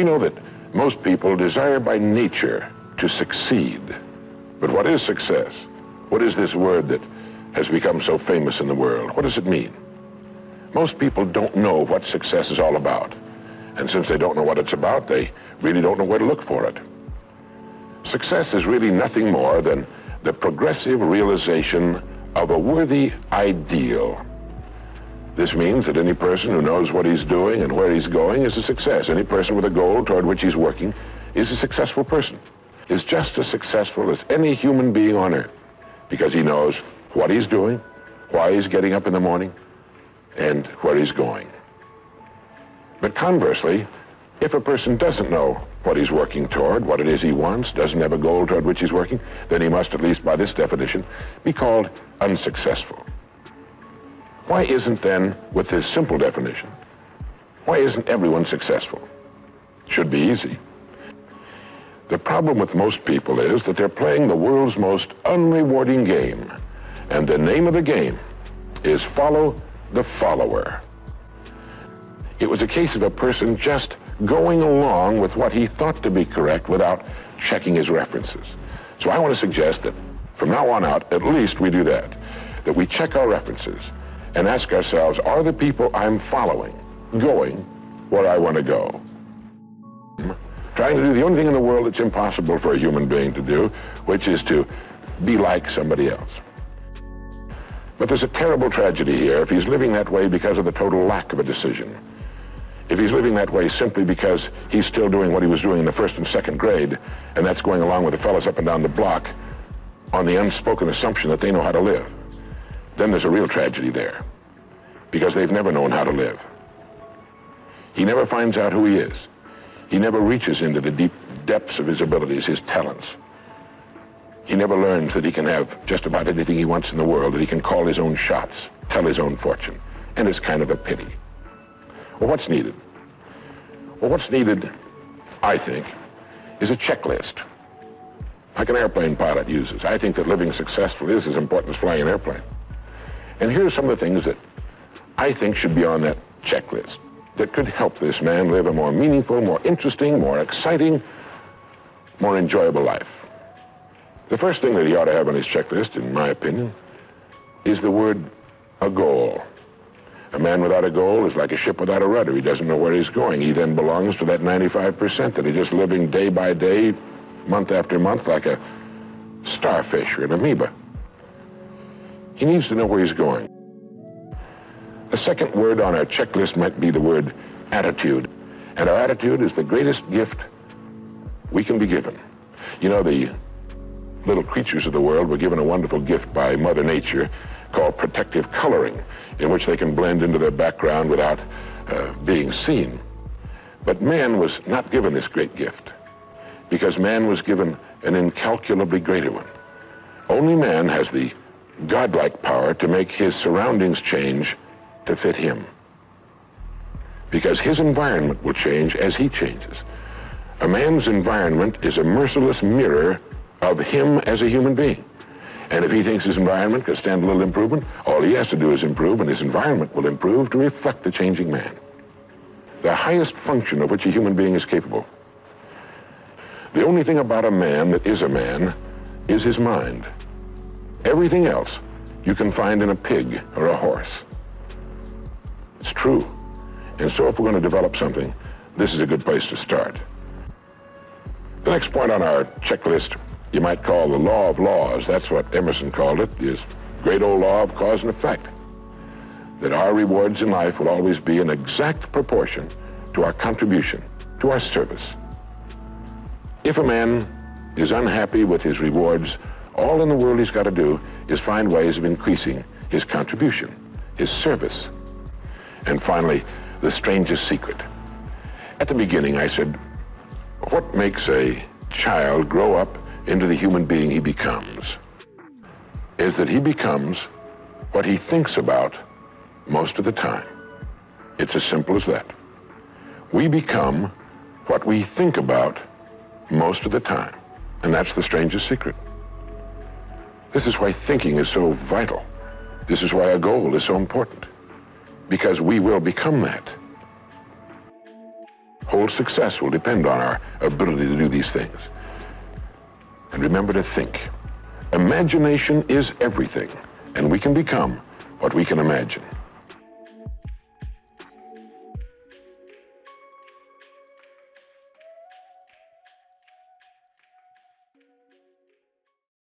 We know that most people desire by nature to succeed. But what is success? What is this word that has become so famous in the world? What does it mean? Most people don't know what success is all about. And since they don't know what it's about, they really don't know where to look for it. Success is really nothing more than the progressive realization of a worthy ideal. This means that any person who knows what he's doing and where he's going is a success. Any person with a goal toward which he's working is a successful person, is just as successful as any human being on earth, because he knows what he's doing, why he's getting up in the morning, and where he's going. But conversely, if a person doesn't know what he's working toward, what it is he wants, doesn't have a goal toward which he's working, then he must, at least by this definition, be called unsuccessful. Why isn't then, with this simple definition, why isn't everyone successful? Should be easy. The problem with most people is that they're playing the world's most unrewarding game, and the name of the game is follow the follower. It was a case of a person just going along with what he thought to be correct without checking his references. So I want to suggest that from now on out, at least we do that we check our references and ask ourselves, are the people I'm following going where I want to go? Trying to do the only thing in the world that's impossible for a human being to do, which is to be like somebody else. But there's a terrible tragedy here if he's living that way because of the total lack of a decision. If he's living that way simply because he's still doing what he was doing in the first and second grade, and that's going along with the fellows up and down the block on the unspoken assumption that they know how to live, then there's a real tragedy there, because they've never known how to live. He never finds out who he is. He never reaches into the deep depths of his abilities, his talents. He never learns that he can have just about anything he wants in the world, that he can call his own shots, tell his own fortune, and it's kind of a pity. Well, what's needed? Well, what's needed, I think, is a checklist, like an airplane pilot uses. I think that living successfully is as important as flying an airplane. And here are some of the things that I think should be on that checklist that could help this man live a more meaningful, more interesting, more exciting, more enjoyable life. The first thing that he ought to have on his checklist, in my opinion, is the word a goal. A man without a goal is like a ship without a rudder. He doesn't know where he's going. He then belongs to that 95% that is just living day by day, month after month, like a starfish or an amoeba. He needs to know where he's going. The second word on our checklist might be the word attitude. And our attitude is the greatest gift we can be given. You know, the little creatures of the world were given a wonderful gift by Mother Nature called protective coloring, in which they can blend into their background without being seen. But man was not given this great gift, because man was given an incalculably greater one. Only man has the godlike power to make his surroundings change to fit him, because his environment will change as he changes. A man's environment is a merciless mirror of him as a human being. And if he thinks his environment can stand a little improvement, all he has to do is improve, and his environment will improve to reflect the changing man. The highest function of which a human being is capable. The only thing about a man that is a man is his mind. Everything else you can find in a pig or a horse. It's true. And so if we're going to develop something, this is a good place to start. The next point on our checklist you might call the law of laws. That's what Emerson called it, this great old law of cause and effect. That our rewards in life will always be in exact proportion to our contribution, to our service. If a man is unhappy with his rewards, all in the world he's got to do is find ways of increasing his contribution, his service. And finally, the strangest secret. At the beginning I said, what makes a child grow up into the human being he becomes is that he becomes what he thinks about most of the time. It's as simple as that. We become what we think about most of the time, and that's the strangest secret. This is why thinking is so vital. This is why a goal is so important, because we will become that. whole success will depend on our ability to do these things. And remember to think. Imagination is everything, and we can become what we can imagine.